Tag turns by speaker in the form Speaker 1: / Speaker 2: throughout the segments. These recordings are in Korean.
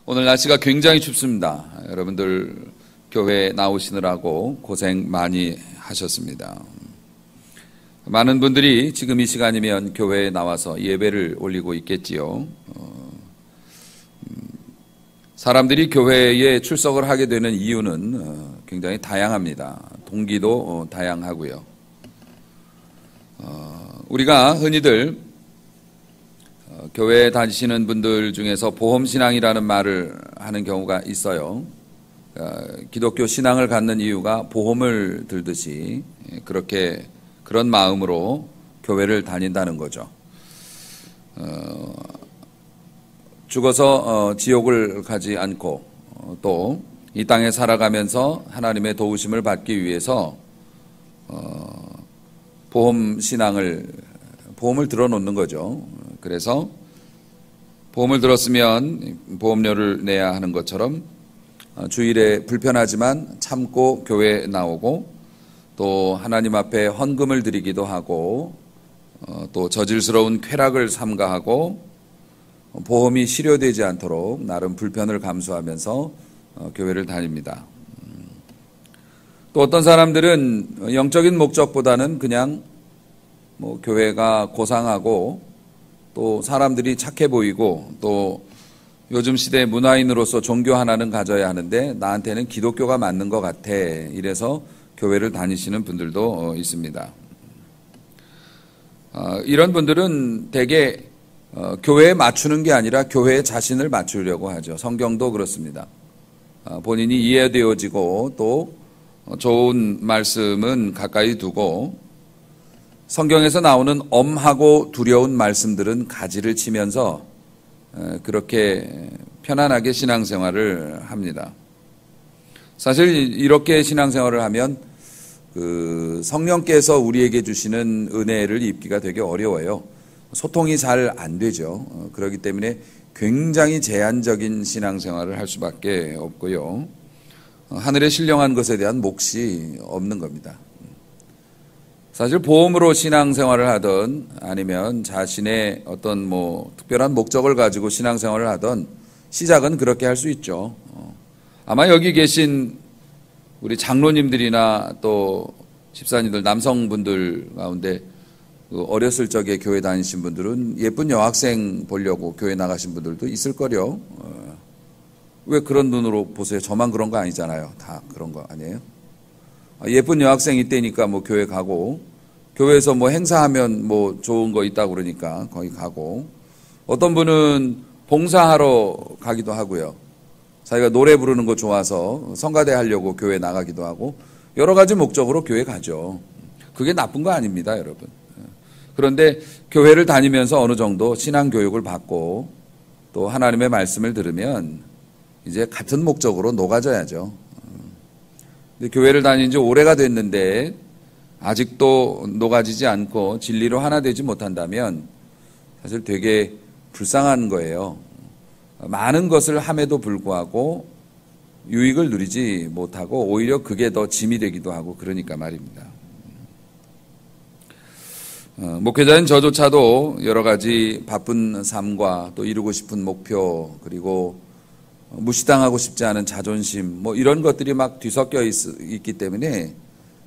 Speaker 1: 오늘 날씨가 굉장히 춥습니다. 여러분들 교회에 나오시느라고 고생 많이 하셨습니다. 많은 분들이 지금 이 시간이면 교회에 나와서 예배를 올리고 있겠지요. 사람들이 교회에 출석을 하게 되는 이유는 굉장히 다양합니다. 동기도 다양하고요. 우리가 흔히들 교회에 다니시는 분들 중에서 보험신앙이라는 말을 하는 경우가 있어요. 기독교 신앙을 갖는 이유가 보험을 들듯이 그런 마음으로 교회를 다닌다는 거죠. 죽어서 지옥을 가지 않고 또 이 땅에 살아가면서 하나님의 도우심을 받기 위해서 보험을 들어놓는 거죠. 그래서 보험을 들었으면 보험료를 내야 하는 것처럼 주일에 불편하지만 참고 교회에 나오고 또 하나님 앞에 헌금을 드리기도 하고 또 저질스러운 쾌락을 삼가하고 보험이 실효되지 않도록 나름 불편을 감수하면서 교회를 다닙니다. 또 어떤 사람들은 영적인 목적보다는 그냥 교회가 고상하고 또 사람들이 착해 보이고 또 요즘 시대 문화인으로서 종교 하나는 가져야 하는데 나한테는 기독교가 맞는 것 같아. 이래서 교회를 다니시는 분들도 있습니다. 이런 분들은 대개 교회에 맞추는 게 아니라 교회에 자신을 맞추려고 하죠. 성경도 그렇습니다. 본인이 이해되어지고 또 좋은 말씀은 가까이 두고 성경에서 나오는 엄하고 두려운 말씀들은 가지를 치면서 그렇게 편안하게 신앙생활을 합니다. 사실 이렇게 신앙생활을 하면 성령께서 우리에게 주시는 은혜를 입기가 되게 어려워요. 소통이 잘 안 되죠. 그렇기 때문에 굉장히 제한적인 신앙생활을 할 수밖에 없고요. 하늘의 신령한 것에 대한 몫이 없는 겁니다. 사실 보험으로 신앙생활을 하든 아니면 자신의 어떤 특별한 목적을 가지고 신앙생활을 하든 시작은 그렇게 할 수 있죠. 아마 여기 계신 우리 장로님들이나 또 집사님들, 남성분들 가운데 어렸을 적에 교회 다니신 분들은 예쁜 여학생 보려고 교회 나가신 분들도 있을 거요. 왜 그런 눈으로 보세요? 저만 그런 거 아니잖아요. 다 그런 거 아니에요? 예쁜 여학생 이때니까 교회 가고 교회에서 행사하면 좋은 거 있다고 그러니까 거기 가고 어떤 분은 봉사하러 가기도 하고요. 자기가 노래 부르는 거 좋아서 성가대 하려고 교회 나가기도 하고 여러 가지 목적으로 교회 가죠. 그게 나쁜 거 아닙니다, 여러분. 그런데 교회를 다니면서 어느 정도 신앙 교육을 받고 또 하나님의 말씀을 들으면 이제 같은 목적으로 녹아져야죠. 근데 교회를 다닌 지 오래가 됐는데 아직도 녹아지지 않고 진리로 하나 되지 못한다면 사실 되게 불쌍한 거예요. 많은 것을 함에도 불구하고 유익을 누리지 못하고 오히려 그게 더 짐이 되기도 하고 그러니까 말입니다. 목회자인 저조차도 여러 가지 바쁜 삶과 또 이루고 싶은 목표 그리고 무시당하고 싶지 않은 자존심 이런 것들이 막 뒤섞여 있기 때문에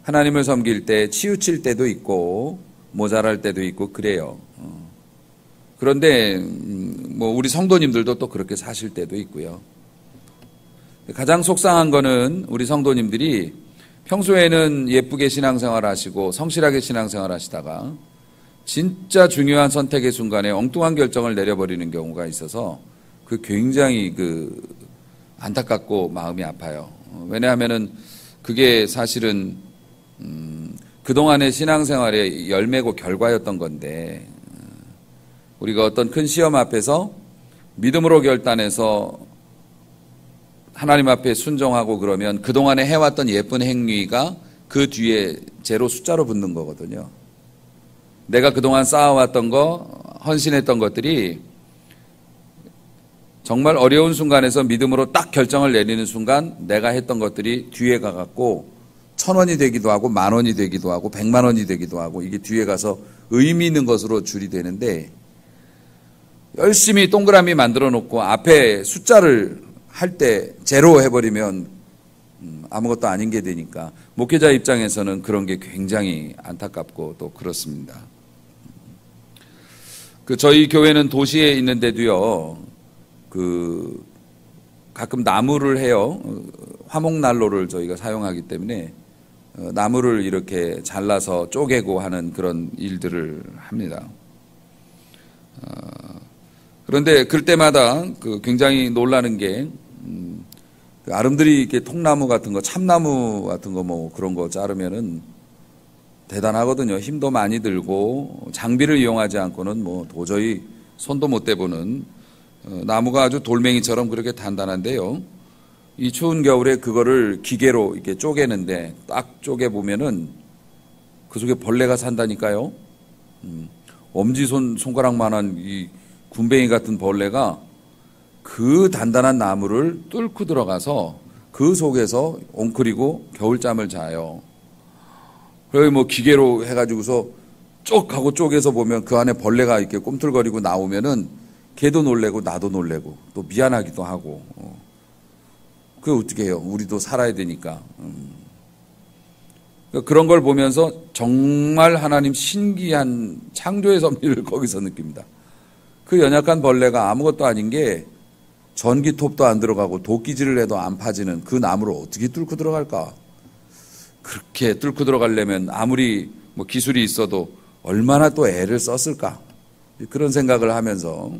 Speaker 1: 하나님을 섬길 때 치우칠 때도 있고 모자랄 때도 있고 그래요. 그런데 우리 성도님들도 또 그렇게 사실 때도 있고요. 가장 속상한 거는 우리 성도님들이 평소에는 예쁘게 신앙생활 하시고 성실하게 신앙생활 하시다가 진짜 중요한 선택의 순간에 엉뚱한 결정을 내려버리는 경우가 있어서 굉장히 안타깝고 마음이 아파요. 왜냐하면은 그게 사실은 그동안의 신앙생활의 열매고 결과였던 건데 우리가 어떤 큰 시험 앞에서 믿음으로 결단해서 하나님 앞에 순종하고 그러면 그동안에 해왔던 예쁜 행위가 그 뒤에 제로 숫자로 붙는 거거든요. 내가 그동안 쌓아왔던 거, 헌신했던 것들이 정말 어려운 순간에서 믿음으로 딱 결정을 내리는 순간 내가 했던 것들이 뒤에 가갖고 1,000원이 되기도 하고 10,000원이 되기도 하고 100만 원이 되기도 하고 이게 뒤에 가서 의미 있는 것으로 줄이 되는데 열심히 동그라미 만들어 놓고 앞에 숫자를 할 때 제로 해버리면 아무것도 아닌 게 되니까 목회자 입장에서는 그런 게 굉장히 안타깝고 또 그렇습니다. 저희 교회는 도시에 있는데도요, 가끔 나무를 해요. 화목난로를 저희가 사용하기 때문에 나무를 이렇게 잘라서 쪼개고 하는 그런 일들을 합니다. 그런데 그럴 때마다 굉장히 놀라는 게 아름드리 이렇게 통나무 같은 거, 참나무 같은 거 뭐 그런 거 자르면은 대단하거든요. 힘도 많이 들고 장비를 이용하지 않고는 뭐 도저히 손도 못 대보는 나무가 아주 돌멩이처럼 그렇게 단단한데요. 이 추운 겨울에 그거를 기계로 이렇게 쪼개는데 딱 쪼개 보면은 그 속에 벌레가 산다니까요. 엄지손가락만한 이 군뱅이 같은 벌레가 그 단단한 나무를 뚫고 들어가서 그 속에서 옹크리고 겨울잠을 자요. 그리고 뭐 기계로 해가지고서 쪽 하고 쪼개서 보면 그 안에 벌레가 이렇게 꿈틀거리고 나오면은 걔도 놀래고 나도 놀래고 또 미안하기도 하고. 그게 어떻게 해요? 우리도 살아야 되니까. 그런 걸 보면서 정말 하나님 신기한 창조의 섭리를 거기서 느낍니다. 그 연약한 벌레가 아무것도 아닌 게 전기톱도 안 들어가고 도끼질을 해도 안 파지는 그 나무를 어떻게 뚫고 들어갈까? 그렇게 뚫고 들어가려면 아무리 뭐 기술이 있어도 얼마나 또 애를 썼을까? 그런 생각을 하면서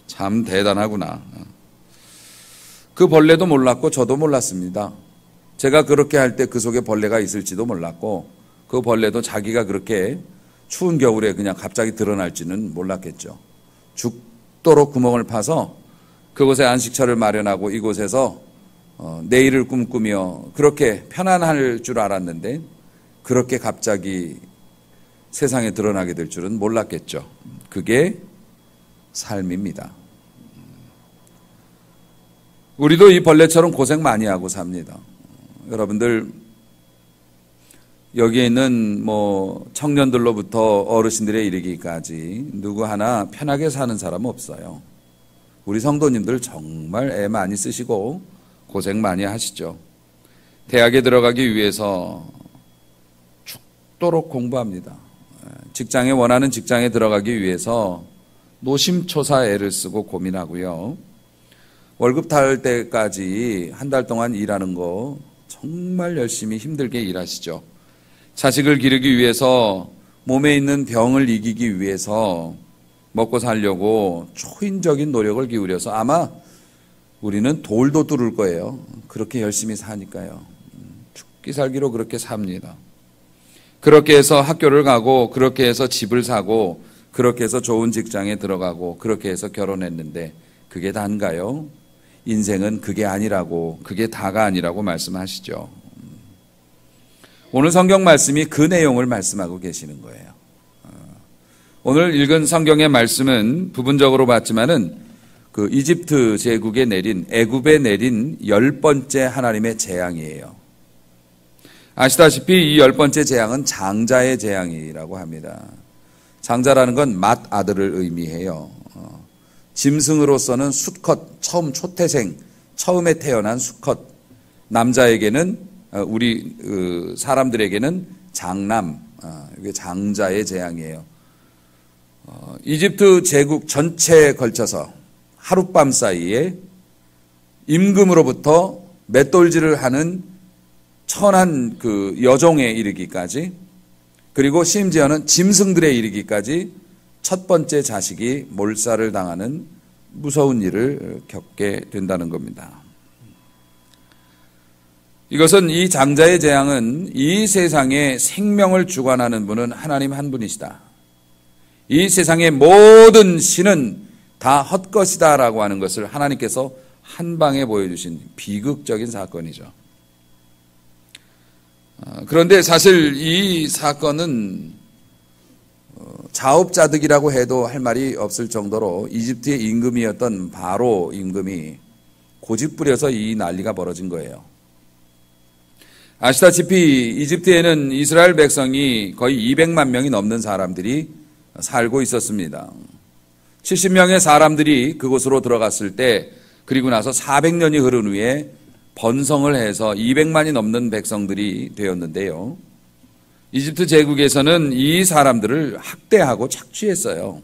Speaker 1: 참 대단하구나. 그 벌레도 몰랐고 저도 몰랐습니다. 제가 그렇게 할 때 그 속에 벌레가 있을지도 몰랐고 그 벌레도 자기가 그렇게 추운 겨울에 그냥 갑자기 드러날지는 몰랐겠죠. 죽도록 구멍을 파서 그곳에 안식처를 마련하고 이곳에서 내일을 꿈꾸며 그렇게 편안할 줄 알았는데 그렇게 갑자기 세상에 드러나게 될 줄은 몰랐겠죠. 그게 삶입니다. 우리도 이 벌레처럼 고생 많이 하고 삽니다. 여러분들 여기에 있는 뭐 청년들로부터 어르신들에 이르기까지 누구 하나 편하게 사는 사람 없어요. 우리 성도님들 정말 애 많이 쓰시고 고생 많이 하시죠. 대학에 들어가기 위해서 죽도록 공부합니다. 직장에 원하는 직장에 들어가기 위해서 노심초사 애를 쓰고 고민하고요. 월급 달 때까지 한 달 동안 일하는 거 정말 열심히 힘들게 일하시죠. 자식을 기르기 위해서 몸에 있는 병을 이기기 위해서 먹고 살려고 초인적인 노력을 기울여서 아마 우리는 돌도 뚫을 거예요. 그렇게 열심히 사니까요. 죽기 살기로 그렇게 삽니다. 그렇게 해서 학교를 가고 그렇게 해서 집을 사고 그렇게 해서 좋은 직장에 들어가고 그렇게 해서 결혼했는데 그게 다인가요? 인생은 그게 아니라고, 그게 다가 아니라고 말씀하시죠. 오늘 성경 말씀이 그 내용을 말씀하고 계시는 거예요. 오늘 읽은 성경의 말씀은 부분적으로 봤지만은 그 이집트 제국에 내린, 애굽에 내린 10번째 하나님의 재앙이에요. 아시다시피 이 10번째 재앙은 장자의 재앙이라고 합니다. 장자라는 건 맏아들을 의미해요. 짐승으로서는 수컷, 처음 초태생, 처음에 태어난 수컷. 남자에게는 우리 사람들에게는 장남, 이게 장자의 재앙이에요. 이집트 제국 전체에 걸쳐서 하룻밤 사이에 임금으로부터 맷돌질을 하는 천한 그 여종에 이르기까지, 그리고 심지어는 짐승들에 이르기까지 첫 번째 자식이 몰살을 당하는 무서운 일을 겪게 된다는 겁니다. 이것은 이 장자의 재앙은 이 세상에 생명을 주관하는 분은 하나님 한 분이시다. 이 세상의 모든 신은 다 헛것이다라고 하는 것을 하나님께서 한 방에 보여주신 비극적인 사건이죠. 그런데 사실 이 사건은 자업자득이라고 해도 할 말이 없을 정도로 이집트의 임금이었던 바로 임금이 고집부려서 이 난리가 벌어진 거예요. 아시다시피 이집트에는 이스라엘 백성이 거의 200만 명이 넘는 사람들이 살고 있었습니다. 70명의 사람들이 그곳으로 들어갔을 때 그리고 나서 400년이 흐른 후에 번성을 해서 200만이 넘는 백성들이 되었는데요. 이집트 제국에서는 이 사람들을 학대하고 착취했어요.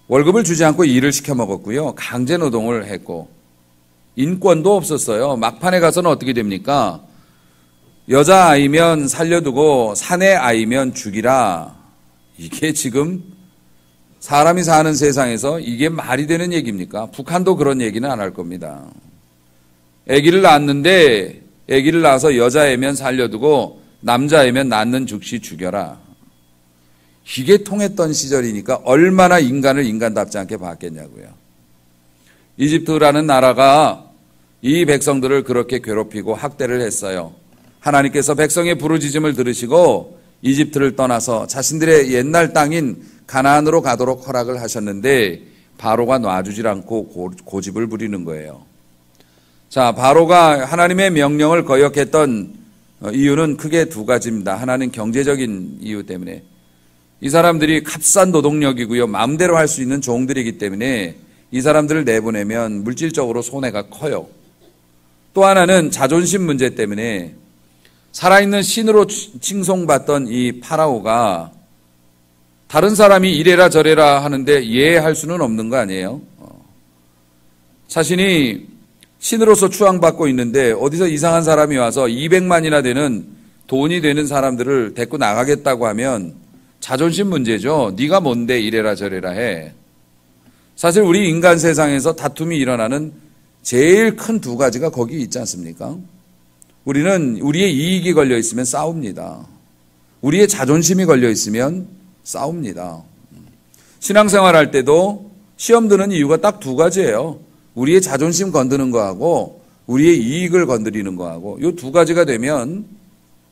Speaker 1: 월급을 주지 않고 일을 시켜 먹었고요. 강제 노동을 했고 인권도 없었어요. 막판에 가서는 어떻게 됩니까? 여자아이면 살려두고 사내 아이면 죽이라. 이게 지금 사람이 사는 세상에서 이게 말이 되는 얘기입니까? 북한도 그런 얘기는 안 할 겁니다. 아기를 낳았는데 아기를 낳아서 여자애면 살려두고 남자애면 낳는 즉시 죽여라. 이게 통했던 시절이니까 얼마나 인간을 인간답지 않게 봤겠냐고요. 이집트라는 나라가 이 백성들을 그렇게 괴롭히고 학대를 했어요. 하나님께서 백성의 부르짖음을 들으시고 이집트를 떠나서 자신들의 옛날 땅인 가나안으로 가도록 허락을 하셨는데 바로가 놔주질 않고 고집을 부리는 거예요. 자, 바로가 하나님의 명령을 거역했던 이유는 크게 두 가지입니다. 하나는 경제적인 이유 때문에 이 사람들이 값싼 노동력이고요. 마음대로 할 수 있는 종들이기 때문에 이 사람들을 내보내면 물질적으로 손해가 커요. 또 하나는 자존심 문제 때문에 살아있는 신으로 칭송받던 이 파라오가 다른 사람이 이래라 저래라 하는데 예할 수는 없는 거 아니에요? 자신이 신으로서 추앙받고 있는데 어디서 이상한 사람이 와서 200만이나 되는 돈이 되는 사람들을 데리고 나가겠다고 하면 자존심 문제죠. 네가 뭔데 이래라 저래라 해. 사실 우리 인간 세상에서 다툼이 일어나는 제일 큰 두 가지가 거기 있지 않습니까? 우리는 우리의 이익이 걸려 있으면 싸웁니다. 우리의 자존심이 걸려 있으면 싸웁니다. 신앙생활 할 때도 시험 드는 이유가 딱 두 가지예요. 우리의 자존심 건드는 거하고 우리의 이익을 건드리는 거하고 이 두 가지가 되면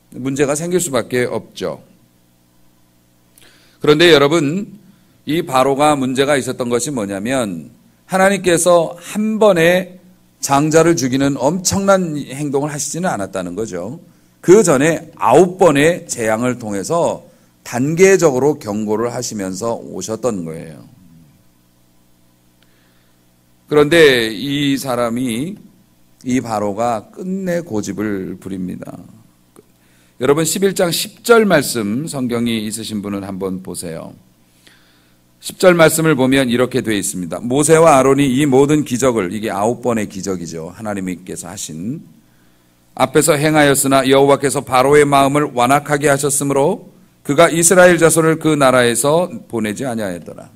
Speaker 1: 문제가 생길 수밖에 없죠. 그런데 여러분, 이 바로가 문제가 있었던 것이 뭐냐면 하나님께서 한 번에 장자를 죽이는 엄청난 행동을 하시지는 않았다는 거죠. 그 전에 9번의 재앙을 통해서 단계적으로 경고를 하시면서 오셨던 거예요. 그런데 이 사람이, 이 바로가 끝내 고집을 부립니다. 여러분 11장 10절 말씀 성경이 있으신 분은 한번 보세요. 10절 말씀을 보면 이렇게 되어 있습니다. 모세와 아론이 이 모든 기적을, 이게 9번의 기적이죠. 하나님께서 하신 앞에서 행하였으나 여호와께서 바로의 마음을 완악하게 하셨으므로 그가 이스라엘 자손을 그 나라에서 보내지 아니하였더라.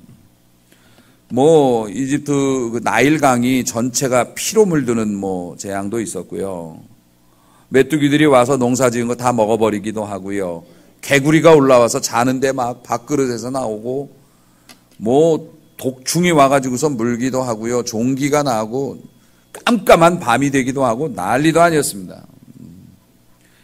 Speaker 1: 이집트 그 나일강이 전체가 피로 물드는 재앙도 있었고요. 메뚜기들이 와서 농사 지은 거 다 먹어버리기도 하고요. 개구리가 올라와서 자는데 막 밥그릇에서 나오고 독충이 와가지고서 물기도 하고요. 종기가 나고 깜깜한 밤이 되기도 하고 난리도 아니었습니다.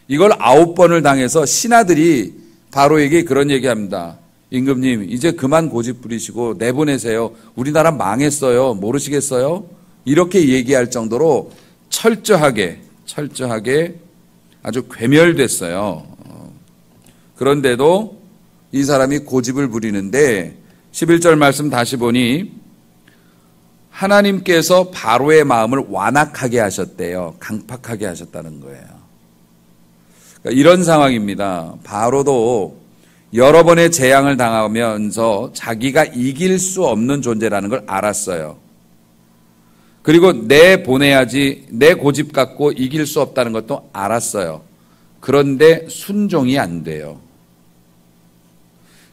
Speaker 1: 이걸 9번을 당해서 신하들이 바로에게 그런 얘기합니다. 임금님, 이제 그만 고집 부리시고 내보내세요. 우리나라 망했어요. 모르시겠어요? 이렇게 얘기할 정도로 철저하게 아주 괴멸됐어요. 그런데도 이 사람이 고집을 부리는데 11절 말씀 다시 보니 하나님께서 바로의 마음을 완악하게 하셨대요. 강팍하게 하셨다는 거예요. 그러니까 이런 상황입니다. 바로도 여러 번의 재앙을 당하면서 자기가 이길 수 없는 존재라는 걸 알았어요. 그리고 내보내야지 내 고집 갖고 이길 수 없다는 것도 알았어요. 그런데 순종이 안 돼요.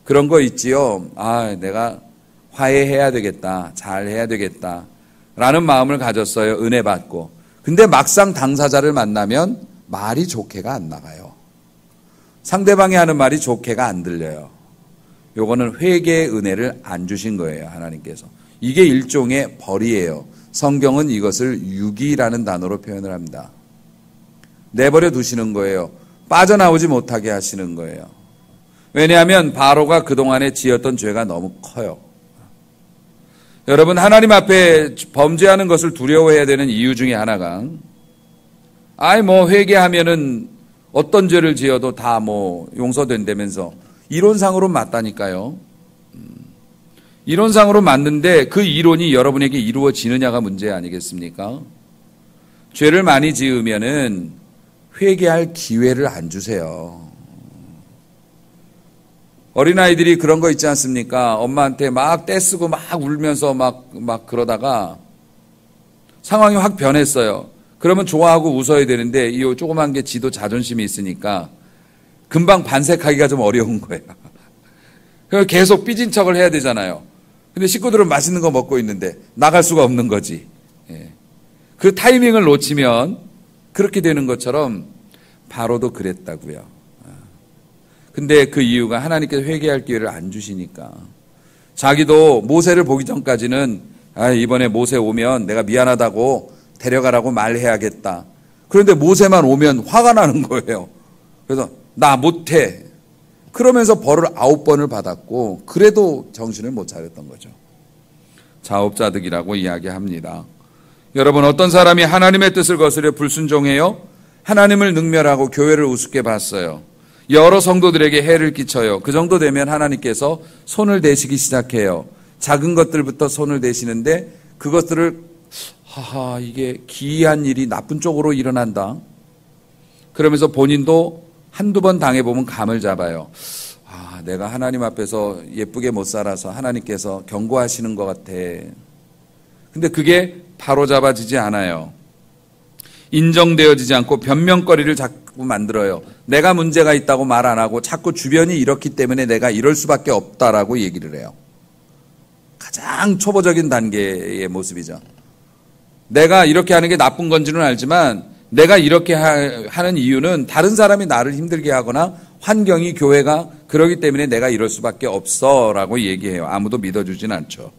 Speaker 1: 그런 거 있지요. 내가 화해해야 되겠다. 잘해야 되겠다. 라는 마음을 가졌어요. 은혜 받고. 근데 막상 당사자를 만나면 말이 좋게가 안 나가요. 상대방이 하는 말이 좋게가 안 들려요. 요거는 회개의 은혜를 안 주신 거예요. 하나님께서. 이게 일종의 벌이에요. 성경은 이것을 유기라는 단어로 표현을 합니다. 내버려 두시는 거예요. 빠져나오지 못하게 하시는 거예요. 왜냐하면 바로가 그동안에 지었던 죄가 너무 커요. 여러분, 하나님 앞에 범죄하는 것을 두려워해야 되는 이유 중에 하나가 회개하면은 어떤 죄를 지어도 다 용서된다면서 이론상으로 맞다니까요. 이론상으로 맞는데 그 이론이 여러분에게 이루어지느냐가 문제 아니겠습니까? 죄를 많이 지으면은 회개할 기회를 안 주세요. 어린아이들이 그런 거 있지 않습니까? 엄마한테 막 떼쓰고 막 울면서 막 그러다가 상황이 확 변했어요. 그러면 좋아하고 웃어야 되는데 이 조그만 게 지도 자존심이 있으니까 금방 반색하기가 좀 어려운 거예요. 그래서 계속 삐진 척을 해야 되잖아요. 근데 식구들은 맛있는 거 먹고 있는데 나갈 수가 없는 거지. 그 타이밍을 놓치면 그렇게 되는 것처럼 바로도 그랬다고요. 근데 그 이유가 하나님께서 회개할 기회를 안 주시니까. 자기도 모세를 보기 전까지는 이번에 모세 오면 내가 미안하다고 데려가라고 말해야겠다. 그런데 모세만 오면 화가 나는 거예요. 그래서 나 못해. 그러면서 벌을 9번을 받았고 그래도 정신을 못 차렸던 거죠. 자업자득이라고 이야기합니다. 여러분, 어떤 사람이 하나님의 뜻을 거스려 불순종해요? 하나님을 능멸하고 교회를 우습게 봤어요. 여러 성도들에게 해를 끼쳐요. 그 정도 되면 하나님께서 손을 대시기 시작해요. 작은 것들부터 손을 대시는데 그것들을 이게 기이한 일이 나쁜 쪽으로 일어난다. 그러면서 본인도 한두 번 당해보면 감을 잡아요. 내가 하나님 앞에서 예쁘게 못 살아서 하나님께서 경고하시는 것 같아. 근데 그게 바로잡아지지 않아요. 인정되어지지 않고 변명거리를 자꾸 만들어요. 내가 문제가 있다고 말 안 하고 자꾸 주변이 이렇기 때문에 내가 이럴 수밖에 없다라고 얘기를 해요. 가장 초보적인 단계의 모습이죠. 내가 이렇게 하는 게 나쁜 건지는 알지만 내가 이렇게 하는 이유는 다른 사람이 나를 힘들게 하거나 환경이 교회가 그러기 때문에 내가 이럴 수밖에 없어 라고 얘기해요. 아무도 믿어주진 않죠.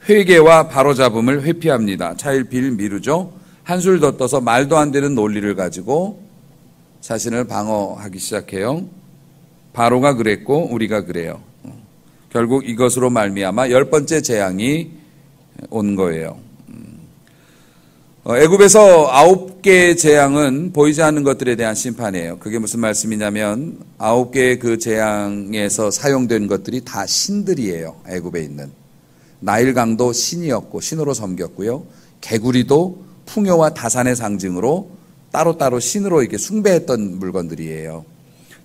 Speaker 1: 회개와 바로잡음을 회피합니다. 차일피일 미루죠. 한술 더 떠서 말도 안 되는 논리를 가지고 자신을 방어하기 시작해요. 바로가 그랬고 우리가 그래요. 결국 이것으로 말미암아 10번째 재앙이 온 거예요. 애굽에서 9개의 재앙은 보이지 않는 것들에 대한 심판이에요. 그게 무슨 말씀이냐면 9개의 그 재앙에서 사용된 것들이 다 신들이에요. 애굽에 있는. 나일강도 신이었고 신으로 섬겼고요. 개구리도 풍요와 다산의 상징으로 따로따로 신으로 이렇게 숭배했던 물건들이에요.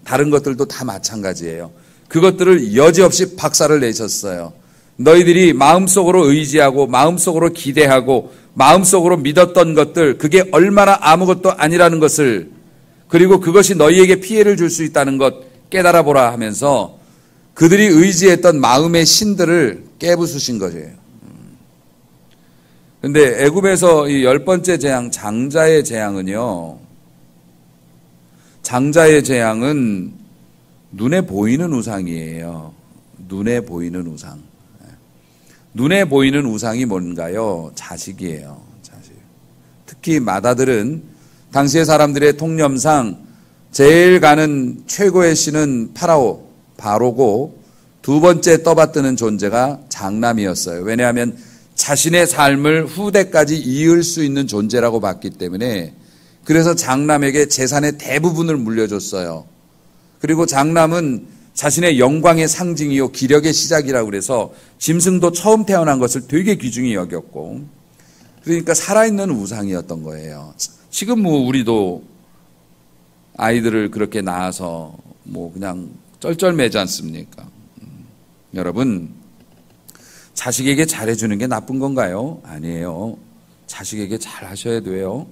Speaker 1: 다른 것들도 다 마찬가지예요. 그것들을 여지없이 박살을 내셨어요. 너희들이 마음속으로 의지하고 마음속으로 기대하고 마음속으로 믿었던 것들, 그게 얼마나 아무것도 아니라는 것을, 그리고 그것이 너희에게 피해를 줄 수 있다는 것 깨달아 보라 하면서 그들이 의지했던 마음의 신들을 깨부수신 거예요. 근데 애굽에서 이 10번째 재앙, 장자의 재앙은요, 장자의 재앙은 눈에 보이는 우상이에요. 눈에 보이는 우상. 눈에 보이는 우상이 뭔가요? 자식이에요. 자식. 특히 마다들은 당시의 사람들의 통념상 제일 가는 최고의 신은 바로고 두 번째 떠받드는 존재가 장남이었어요. 왜냐하면 자신의 삶을 후대까지 이을 수 있는 존재라고 봤기 때문에, 그래서 장남에게 재산의 대부분을 물려줬어요. 그리고 장남은 자신의 영광의 상징이요 기력의 시작이라고 그래서 짐승도 처음 태어난 것을 되게 귀중히 여겼고, 그러니까 살아있는 우상이었던 거예요. 지금 우리도 아이들을 그렇게 낳아서 그냥 쩔쩔매지 않습니까? 여러분, 자식에게 잘해주는 게 나쁜 건가요? 아니에요. 자식에게 잘하셔야 돼요.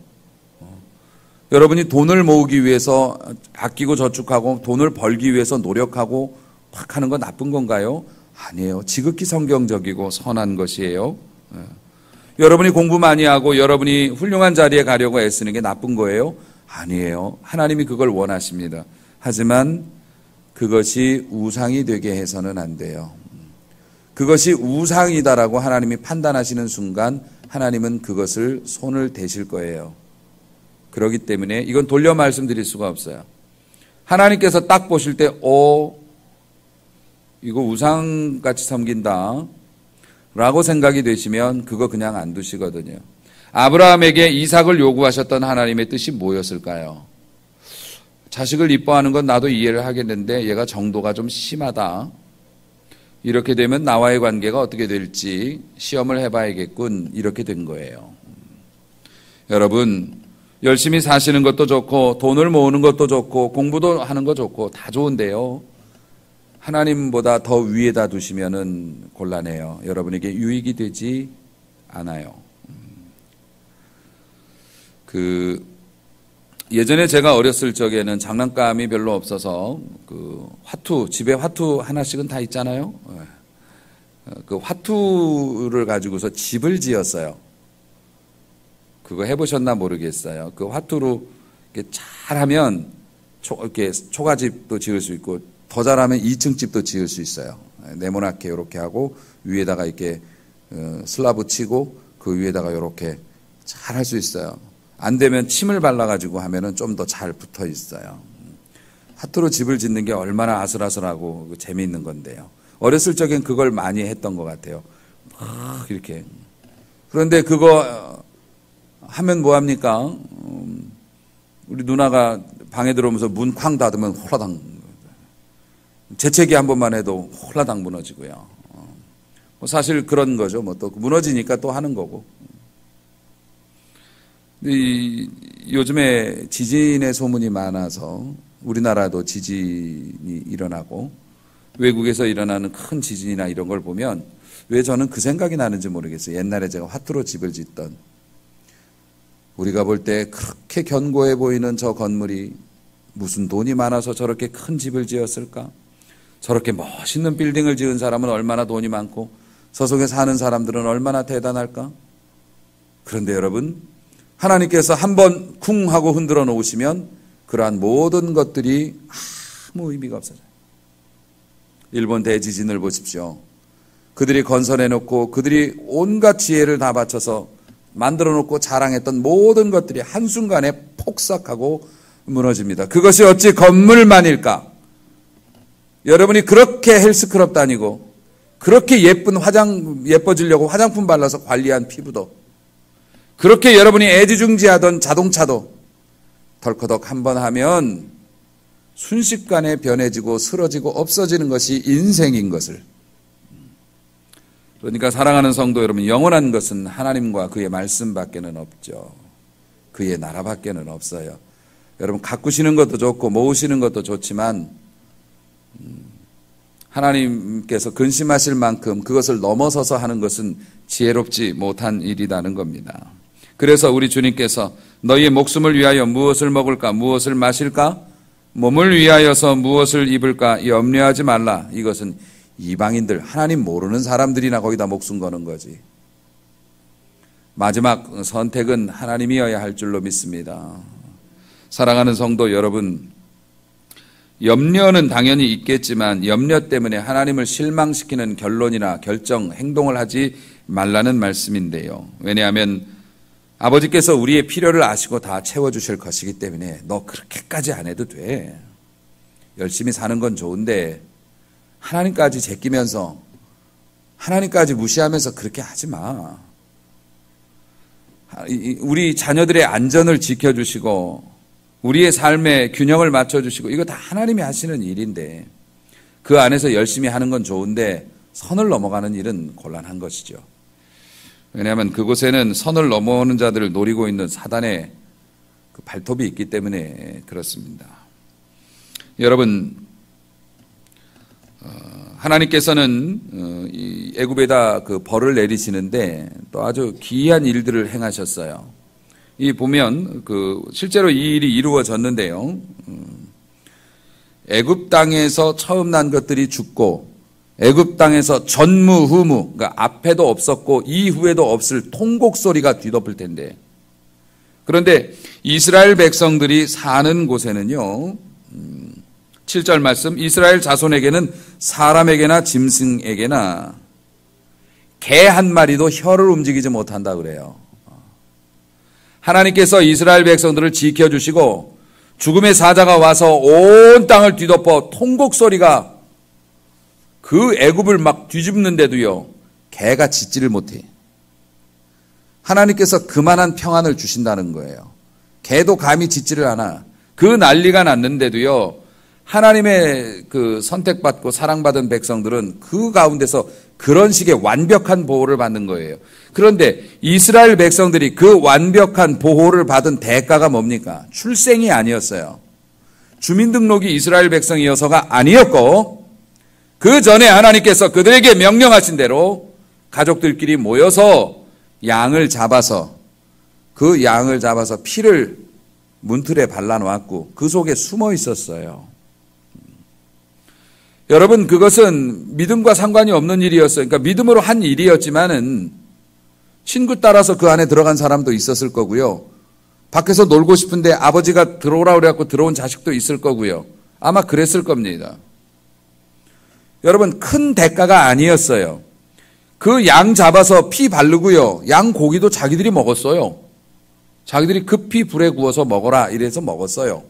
Speaker 1: 여러분이 돈을 모으기 위해서 아끼고 저축하고 돈을 벌기 위해서 노력하고 막 하는 건 나쁜 건가요? 아니에요. 지극히 성경적이고 선한 것이에요. 여러분이 공부 많이 하고 여러분이 훌륭한 자리에 가려고 애쓰는 게 나쁜 거예요? 아니에요. 하나님이 그걸 원하십니다. 하지만 그것이 우상이 되게 해서는 안 돼요. 그것이 우상이다라고 하나님이 판단하시는 순간 하나님은 그것을 손을 대실 거예요. 그렇기 때문에 이건 돌려 말씀드릴 수가 없어요. 하나님께서 딱 보실 때 이거 우상같이 섬긴다 라고 생각이 되시면 그거 그냥 안 두시거든요. 아브라함에게 이삭을 요구하셨던 하나님의 뜻이 뭐였을까요? 자식을 이뻐하는 건 나도 이해를 하겠는데 얘가 정도가 좀 심하다. 이렇게 되면 나와의 관계가 어떻게 될지 시험을 해봐야겠군. 이렇게 된 거예요. 여러분, 열심히 사시는 것도 좋고 돈을 모으는 것도 좋고 공부도 하는 거 좋고 다 좋은데요. 하나님보다 더 위에다 두시면은 곤란해요. 여러분에게 유익이 되지 않아요. 예전에 제가 어렸을 적에는 장난감이 별로 없어서 집에 화투 하나씩은 다 있잖아요. 그 화투를 가지고서 집을 지었어요. 그거 해보셨나 모르겠어요. 그 화투로 이렇게 잘하면 이렇게 초가집도 지을 수 있고 더 잘하면 2층 집도 지을 수 있어요. 네모나게 이렇게 하고 위에다가 이렇게 슬라브 치고 그 위에다가 이렇게 잘 할 수 있어요. 안 되면 침을 발라가지고 하면은 좀 더 잘 붙어 있어요. 화투로 집을 짓는 게 얼마나 아슬아슬하고 재미있는 건데요. 어렸을 적엔 그걸 많이 했던 것 같아요. 막 이렇게. 그런데 그거 하면 뭐합니까? 우리 누나가 방에 들어오면서 문 쾅 닫으면 홀라당. 재채기 한 번만 해도 홀라당 무너지고요. 사실 그런 거죠. 뭐 또 무너지니까 또 하는 거고. 요즘에 지진의 소문이 많아서 우리나라도 지진이 일어나고 외국에서 일어나는 큰 지진이나 이런 걸 보면 왜 저는 그 생각이 나는지 모르겠어요. 옛날에 제가 화투로 집을 짓던 우리가 볼 때 그렇게 견고해 보이는 저 건물이 무슨 돈이 많아서 저렇게 큰 집을 지었을까? 저렇게 멋있는 빌딩을 지은 사람은 얼마나 돈이 많고 저 속에 사는 사람들은 얼마나 대단할까? 그런데 여러분, 하나님께서 한번 쿵 하고 흔들어 놓으시면 그러한 모든 것들이 아무 의미가 없어져요. 일본 대지진을 보십시오. 그들이 건설해 놓고 그들이 온갖 지혜를 다 바쳐서 만들어 놓고 자랑했던 모든 것들이 한순간에 폭삭하고 무너집니다. 그것이 어찌 건물만일까? 여러분이 그렇게 헬스클럽 다니고 그렇게 예뻐지려고 화장품 발라서 관리한 피부도 그렇게 여러분이 애지중지하던 자동차도 덜커덕 한번 하면 순식간에 변해지고 쓰러지고 없어지는 것이 인생인 것을. 그러니까 사랑하는 성도 여러분, 영원한 것은 하나님과 그의 말씀밖에는 없죠. 그의 나라밖에는 없어요. 여러분 가꾸시는 것도 좋고 모으시는 것도 좋지만 하나님께서 근심하실 만큼 그것을 넘어서서 하는 것은 지혜롭지 못한 일이라는 겁니다. 그래서 우리 주님께서 너희의 목숨을 위하여 무엇을 먹을까 무엇을 마실까 몸을 위하여서 무엇을 입을까 염려하지 말라. 이것은 이방인들 하나님 모르는 사람들이나 거기다 목숨 거는 거지. 마지막 선택은 하나님이어야 할 줄로 믿습니다. 사랑하는 성도 여러분, 염려는 당연히 있겠지만 염려 때문에 하나님을 실망시키는 결론이나 결정, 행동을 하지 말라는 말씀인데요. 왜냐하면 아버지께서 우리의 필요를 아시고 다 채워주실 것이기 때문에 너 그렇게까지 안 해도 돼. 열심히 사는 건 좋은데 하나님까지 제끼면서 하나님까지 무시하면서 그렇게 하지 마. 우리 자녀들의 안전을 지켜주시고 우리의 삶의 균형을 맞춰주시고 이거 다 하나님이 하시는 일인데 그 안에서 열심히 하는 건 좋은데 선을 넘어가는 일은 곤란한 것이죠. 왜냐하면 그곳에는 선을 넘어오는 자들을 노리고 있는 사단의 그 발톱이 있기 때문에 그렇습니다. 여러분, 하나님께서는 애굽에다 그 벌을 내리시는데 또 아주 기이한 일들을 행하셨어요. 이 보면 실제로 이 일이 이루어졌는데요. 애굽 땅에서 처음 난 것들이 죽고 애굽 땅에서 전무후무, 그러니까 앞에도 없었고 이후에도 없을 통곡 소리가 뒤덮을 텐데, 그런데 이스라엘 백성들이 사는 곳에는요, 7절 말씀, 이스라엘 자손에게는 사람에게나 짐승에게나 개 한 마리도 혀를 움직이지 못한다 그래요. 하나님께서 이스라엘 백성들을 지켜주시고 죽음의 사자가 와서 온 땅을 뒤덮어 통곡 소리가 그 애굽을 막 뒤집는데도요, 개가 짖지를 못해. 하나님께서 그만한 평안을 주신다는 거예요. 개도 감히 짖지를 않아. 그 난리가 났는데도요, 하나님의 그 선택받고 사랑받은 백성들은 그 가운데서 그런 식의 완벽한 보호를 받는 거예요. 그런데 이스라엘 백성들이 그 완벽한 보호를 받은 대가가 뭡니까? 출생이 아니었어요. 주민등록이 이스라엘 백성이어서가 아니었고, 그 전에 하나님께서 그들에게 명령하신 대로 가족들끼리 모여서 양을 잡아서 피를 문틀에 발라놓았고 그 속에 숨어 있었어요. 여러분, 그것은 믿음과 상관이 없는 일이었어요. 그러니까 믿음으로 한 일이었지만은 친구 따라서 그 안에 들어간 사람도 있었을 거고요. 밖에서 놀고 싶은데 아버지가 들어오라 그래갖고 들어온 자식도 있을 거고요. 아마 그랬을 겁니다. 여러분, 큰 대가가 아니었어요. 그 양 잡아서 피 바르고요. 양 고기도 자기들이 먹었어요. 자기들이 급히 불에 구워서 먹어라 이래서 먹었어요.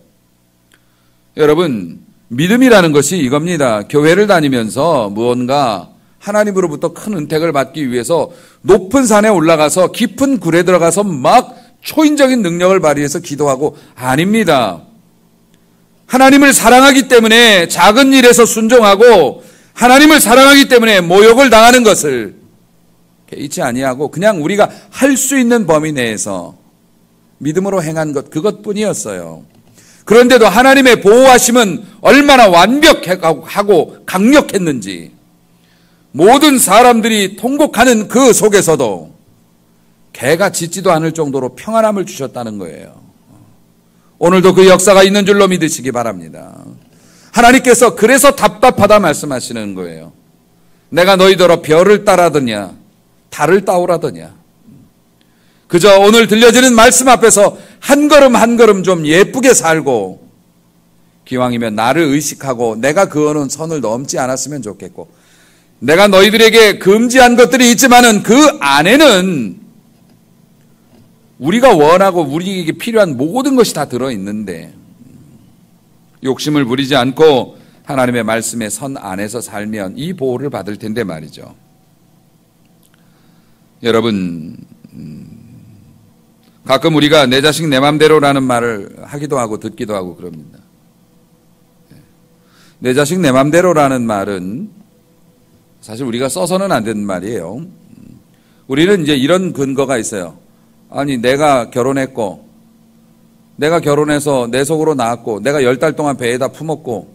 Speaker 1: 여러분, 믿음이라는 것이 이겁니다. 교회를 다니면서 무언가 하나님으로부터 큰 은택을 받기 위해서 높은 산에 올라가서 깊은 굴에 들어가서 막 초인적인 능력을 발휘해서 기도하고 아닙니다. 하나님을 사랑하기 때문에 작은 일에서 순종하고 하나님을 사랑하기 때문에 모욕을 당하는 것을 잊지 아니하고 그냥 우리가 할 수 있는 범위 내에서 믿음으로 행한 것 그것뿐이었어요. 그런데도 하나님의 보호하심은 얼마나 완벽하고 강력했는지 모든 사람들이 통곡하는 그 속에서도 개가 짖지도 않을 정도로 평안함을 주셨다는 거예요. 오늘도 그 역사가 있는 줄로 믿으시기 바랍니다. 하나님께서 그래서 답답하다 말씀하시는 거예요. 내가 너희더러 별을 따라더냐 달을 따오라더냐. 그저 오늘 들려지는 말씀 앞에서 한 걸음 한 걸음 좀 예쁘게 살고 기왕이면 나를 의식하고 내가 그어놓은 선을 넘지 않았으면 좋겠고 내가 너희들에게 금지한 것들이 있지만은 그 안에는 우리가 원하고 우리에게 필요한 모든 것이 다 들어있는데 욕심을 부리지 않고 하나님의 말씀의 선 안에서 살면 이 보호를 받을 텐데 말이죠. 여러분, 가끔 우리가 내 자식 내 맘대로라는 말을 하기도 하고 듣기도 하고 그럽니다. 내 자식 내 맘대로라는 말은 사실 우리가 써서는 안 되는 말이에요. 우리는 이제 이런 근거가 있어요. 아니, 내가 결혼했고, 내가 결혼해서 내 속으로 낳았고, 내가 10달 동안 배에다 품었고,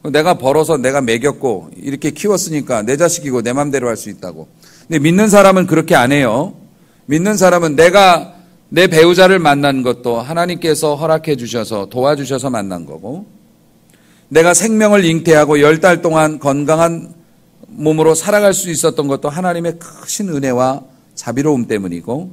Speaker 1: 내가 벌어서 내가 먹였고, 이렇게 키웠으니까 내 자식이고 내 맘대로 할 수 있다고. 근데 믿는 사람은 그렇게 안 해요. 믿는 사람은 내가 내 배우자를 만난 것도 하나님께서 허락해 주셔서 도와주셔서 만난 거고 내가 생명을 잉태하고 10달 동안 건강한 몸으로 살아갈 수 있었던 것도 하나님의 크신 은혜와 자비로움 때문이고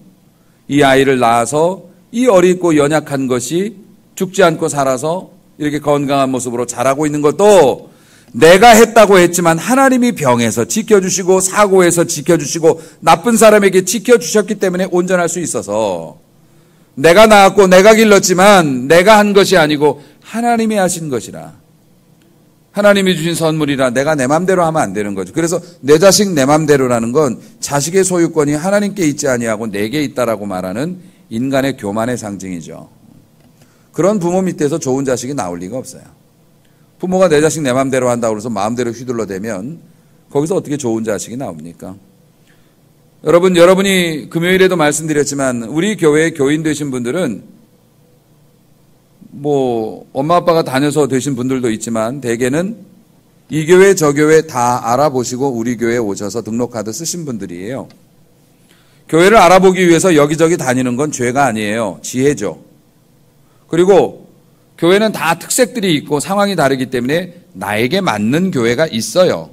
Speaker 1: 이 아이를 낳아서 이 어리고 연약한 것이 죽지 않고 살아서 이렇게 건강한 모습으로 자라고 있는 것도 내가 했다고 했지만 하나님이 병에서 지켜주시고 사고에서 지켜주시고 나쁜 사람에게 지켜주셨기 때문에 온전할 수 있어서 내가 낳았고 내가 길렀지만 내가 한 것이 아니고 하나님이 하신 것이라 하나님이 주신 선물이라 내가 내 맘대로 하면 안 되는 거죠. 그래서 내 자식 내 맘대로라는 건 자식의 소유권이 하나님께 있지 아니하고 내게 있다라고 말하는 인간의 교만의 상징이죠. 그런 부모 밑에서 좋은 자식이 나올 리가 없어요. 부모가 내 자식 내 맘대로 한다고 해서 마음대로 휘둘러대면 거기서 어떻게 좋은 자식이 나옵니까? 여러분이 금요일에도 말씀드렸지만 우리 교회의 교인 되신 분들은 엄마 아빠가 다녀서 되신 분들도 있지만 대개는 이 교회 저 교회 다 알아보시고 우리 교회에 오셔서 등록카드 쓰신 분들이에요. 교회를 알아보기 위해서 여기저기 다니는 건 죄가 아니에요. 지혜죠. 그리고 교회는 다 특색들이 있고 상황이 다르기 때문에 나에게 맞는 교회가 있어요.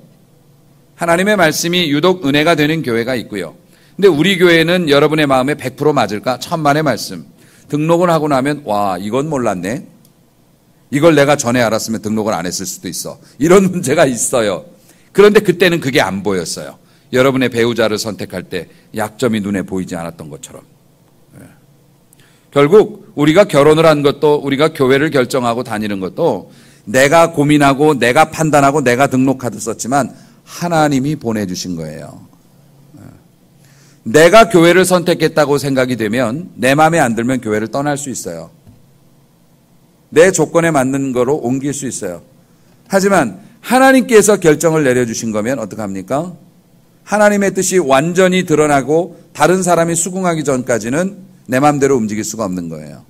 Speaker 1: 하나님의 말씀이 유독 은혜가 되는 교회가 있고요. 근데 우리 교회는 여러분의 마음에 100% 맞을까? 천만의 말씀. 등록을 하고 나면 와, 이건 몰랐네. 이걸 내가 전에 알았으면 등록을 안 했을 수도 있어. 이런 문제가 있어요. 그런데 그때는 그게 안 보였어요. 여러분의 배우자를 선택할 때 약점이 눈에 보이지 않았던 것처럼. 결국 우리가 결혼을 한 것도 우리가 교회를 결정하고 다니는 것도 내가 고민하고 내가 판단하고 내가 등록카드 썼지만 하나님이 보내주신 거예요. 내가 교회를 선택했다고 생각이 되면 내 마음에 안 들면 교회를 떠날 수 있어요. 내 조건에 맞는 거로 옮길 수 있어요. 하지만 하나님께서 결정을 내려주신 거면 어떡합니까? 하나님의 뜻이 완전히 드러나고 다른 사람이 수긍하기 전까지는 내 마음대로 움직일 수가 없는 거예요.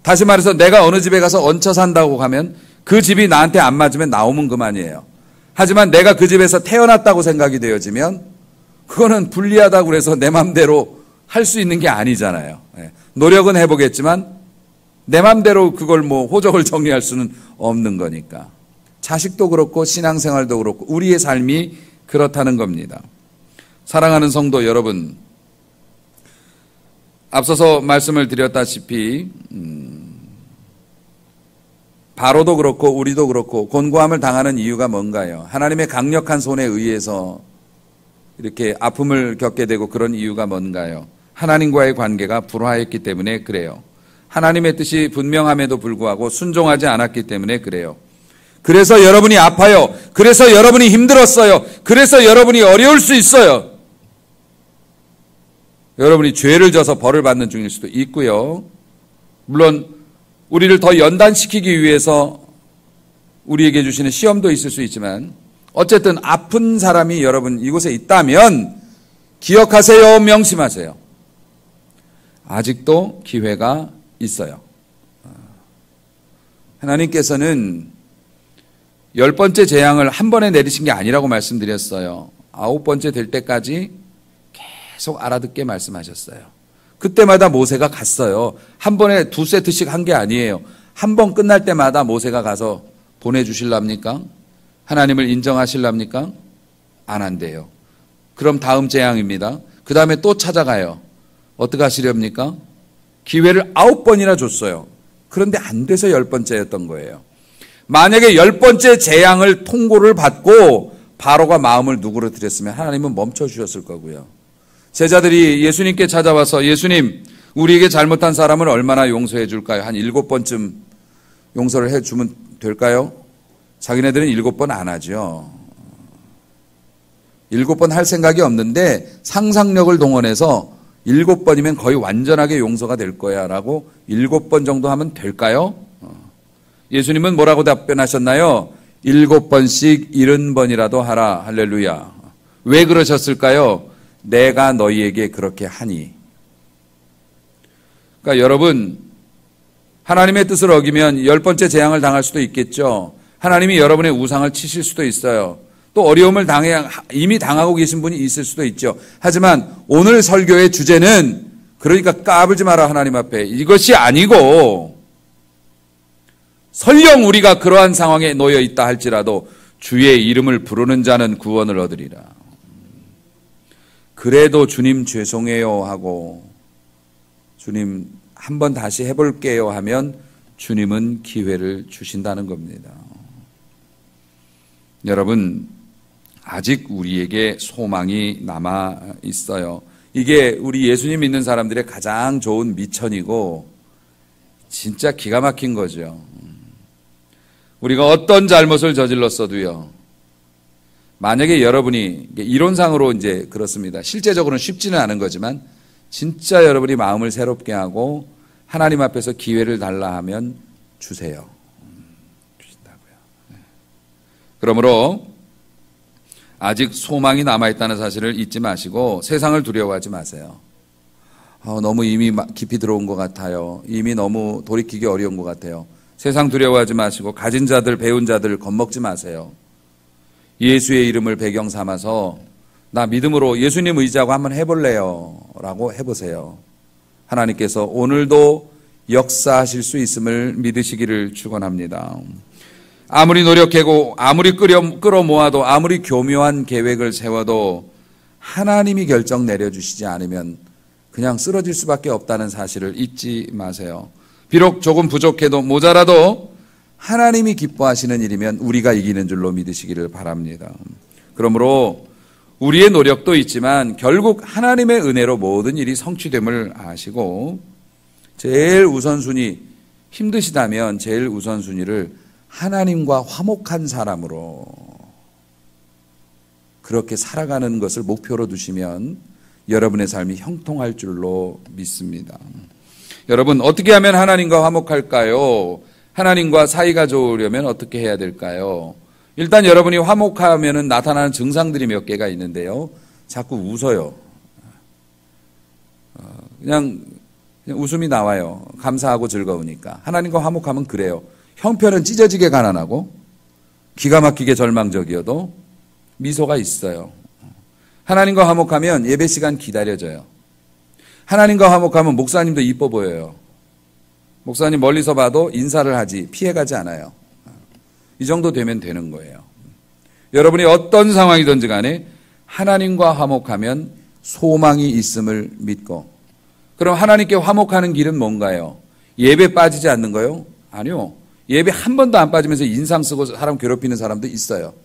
Speaker 1: 다시 말해서 내가 어느 집에 가서 얹혀 산다고 하면 그 집이 나한테 안 맞으면 나오면 그만이에요. 하지만 내가 그 집에서 태어났다고 생각이 되어지면 그거는 불리하다고 그래서 내 마음대로 할 수 있는 게 아니잖아요. 노력은 해보겠지만 내 마음대로 그걸 호적을 정리할 수는 없는 거니까. 자식도 그렇고 신앙생활도 그렇고 우리의 삶이 그렇다는 겁니다. 사랑하는 성도 여러분, 앞서서 말씀을 드렸다시피 바로도 그렇고 우리도 그렇고 곤고함을 당하는 이유가 뭔가요? 하나님의 강력한 손에 의해서 이렇게 아픔을 겪게 되고 그런 이유가 뭔가요? 하나님과의 관계가 불화했기 때문에 그래요. 하나님의 뜻이 분명함에도 불구하고 순종하지 않았기 때문에 그래요. 그래서 여러분이 아파요. 그래서 여러분이 힘들었어요. 그래서 여러분이 어려울 수 있어요. 여러분이 죄를 져서 벌을 받는 중일 수도 있고요. 물론 우리를 더 연단시키기 위해서 우리에게 주시는 시험도 있을 수 있지만 어쨌든 아픈 사람이 여러분 이곳에 있다면 기억하세요. 명심하세요. 아직도 기회가 있어요. 하나님께서는 10번째 재앙을 한 번에 내리신 게 아니라고 말씀드렸어요. 9번째 될 때까지 계속 알아듣게 말씀하셨어요. 그때마다 모세가 갔어요. 한 번에 2세트씩 한 게 아니에요. 한 번 끝날 때마다 모세가 가서 보내주실랍니까? 하나님을 인정하실랍니까? 안 한대요. 그럼 다음 재앙입니다. 그 다음에 또 찾아가요. 어떻게 하시렵니까? 기회를 9번이나 줬어요. 그런데 안 돼서 10번째였던 거예요. 만약에 10번째 재앙을 통고를 받고 바로가 마음을 누그러뜨렸으면 하나님은 멈춰주셨을 거고요. 제자들이 예수님께 찾아와서 예수님, 우리에게 잘못한 사람을 얼마나 용서해 줄까요? 한 7번쯤 용서를 해 주면 될까요? 자기네들은 7번 안 하죠. 7번 할 생각이 없는데 상상력을 동원해서 7번이면 거의 완전하게 용서가 될 거야 라고 7번 정도 하면 될까요? 예수님은 뭐라고 답변하셨나요? 7번씩 70번이라도 하라. 할렐루야. 왜 그러셨을까요? 내가 너희에게 그렇게 하니. 그러니까 여러분, 하나님의 뜻을 어기면 10번째 재앙을 당할 수도 있겠죠. 하나님이 여러분의 우상을 치실 수도 있어요. 또 어려움을 이미 당하고 계신 분이 있을 수도 있죠. 하지만 오늘 설교의 주제는 그러니까 까불지 마라 하나님 앞에. 이것이 아니고 설령 우리가 그러한 상황에 놓여 있다 할지라도 주의 이름을 부르는 자는 구원을 얻으리라. 그래도 주님 죄송해요 하고 주님 한번 다시 해볼게요 하면 주님은 기회를 주신다는 겁니다. 여러분, 아직 우리에게 소망이 남아 있어요. 이게 우리 예수님 믿는 사람들의 가장 좋은 미천이고 진짜 기가 막힌 거죠. 우리가 어떤 잘못을 저질렀어도요. 만약에 여러분이 이론상으로 이제 그렇습니다. 실제적으로는 쉽지는 않은 거지만 진짜 여러분이 마음을 새롭게 하고 하나님 앞에서 기회를 달라 하면 주세요. 주신다고요. 그러므로 아직 소망이 남아있다는 사실을 잊지 마시고 세상을 두려워하지 마세요. 너무 이미 깊이 들어온 것 같아요. 이미 너무 돌이키기 어려운 것 같아요. 세상 두려워하지 마시고 가진 자들, 배운 자들 겁먹지 마세요. 예수의 이름을 배경 삼아서 나 믿음으로 예수님 의지하고 한번 해볼래요 라고 해보세요. 하나님께서 오늘도 역사하실 수 있음을 믿으시기를 축원합니다. 아무리 노력하고 아무리 끌어모아도 아무리 교묘한 계획을 세워도 하나님이 결정 내려주시지 않으면 그냥 쓰러질 수밖에 없다는 사실을 잊지 마세요. 비록 조금 부족해도 모자라도 하나님이 기뻐하시는 일이면 우리가 이기는 줄로 믿으시기를 바랍니다. 그러므로 우리의 노력도 있지만 결국 하나님의 은혜로 모든 일이 성취됨을 아시고 제일 우선순위, 힘드시다면 제일 우선순위를 하나님과 화목한 사람으로 그렇게 살아가는 것을 목표로 두시면 여러분의 삶이 형통할 줄로 믿습니다. 여러분, 어떻게 하면 하나님과 화목할까요? 하나님과 사이가 좋으려면 어떻게 해야 될까요? 일단 여러분이 화목하면 나타나는 증상들이 몇 개가 있는데요. 자꾸 웃어요. 그냥 웃음이 나와요. 감사하고 즐거우니까. 하나님과 화목하면 그래요. 형편은 찢어지게 가난하고 기가 막히게 절망적이어도 미소가 있어요. 하나님과 화목하면 예배 시간 기다려져요. 하나님과 화목하면 목사님도 이뻐 보여요. 목사님 멀리서 봐도 인사를 하지 피해가지 않아요. 이 정도 되면 되는 거예요. 여러분이 어떤 상황이든지 간에 하나님과 화목하면 소망이 있음을 믿고, 그럼 하나님께 화목하는 길은 뭔가요? 예배 빠지지 않는 거요? 아니요. 예배 한 번도 안 빠지면서 인상 쓰고 사람 괴롭히는 사람도 있어요.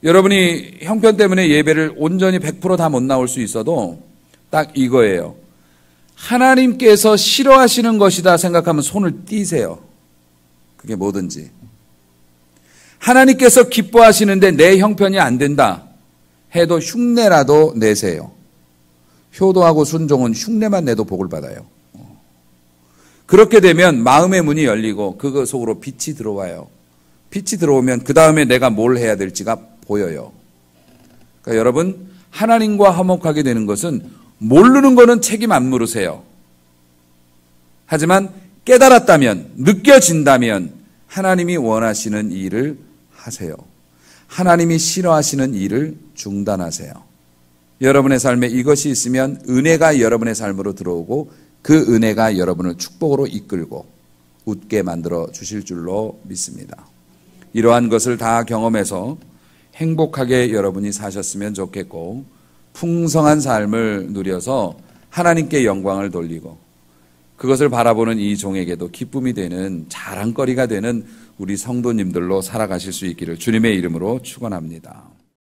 Speaker 1: 여러분이 형편 때문에 예배를 온전히 100% 다 못 나올 수 있어도 딱 이거예요. 하나님께서 싫어하시는 것이다 생각하면 손을 띄세요. 그게 뭐든지. 하나님께서 기뻐하시는데 내 형편이 안 된다 해도 흉내라도 내세요. 효도하고 순종은 흉내만 내도 복을 받아요. 그렇게 되면 마음의 문이 열리고 그 속으로 빛이 들어와요. 빛이 들어오면 그 다음에 내가 뭘 해야 될지가 보여요. 그러니까 여러분, 하나님과 화목하게 되는 것은 모르는 거는 책임 안 물으세요. 하지만 깨달았다면, 느껴진다면 하나님이 원하시는 일을 하세요. 하나님이 싫어하시는 일을 중단하세요. 여러분의 삶에 이것이 있으면 은혜가 여러분의 삶으로 들어오고 그 은혜가 여러분을 축복으로 이끌고 웃게 만들어 주실 줄로 믿습니다. 이러한 것을 다 경험해서 행복하게 여러분이 사셨으면 좋겠고, 풍성한 삶을 누려서 하나님께 영광을 돌리고 그것을 바라보는 이 종에게도 기쁨이 되는 자랑거리가 되는 우리 성도님들로 살아가실 수 있기를 주님의 이름으로 축원합니다.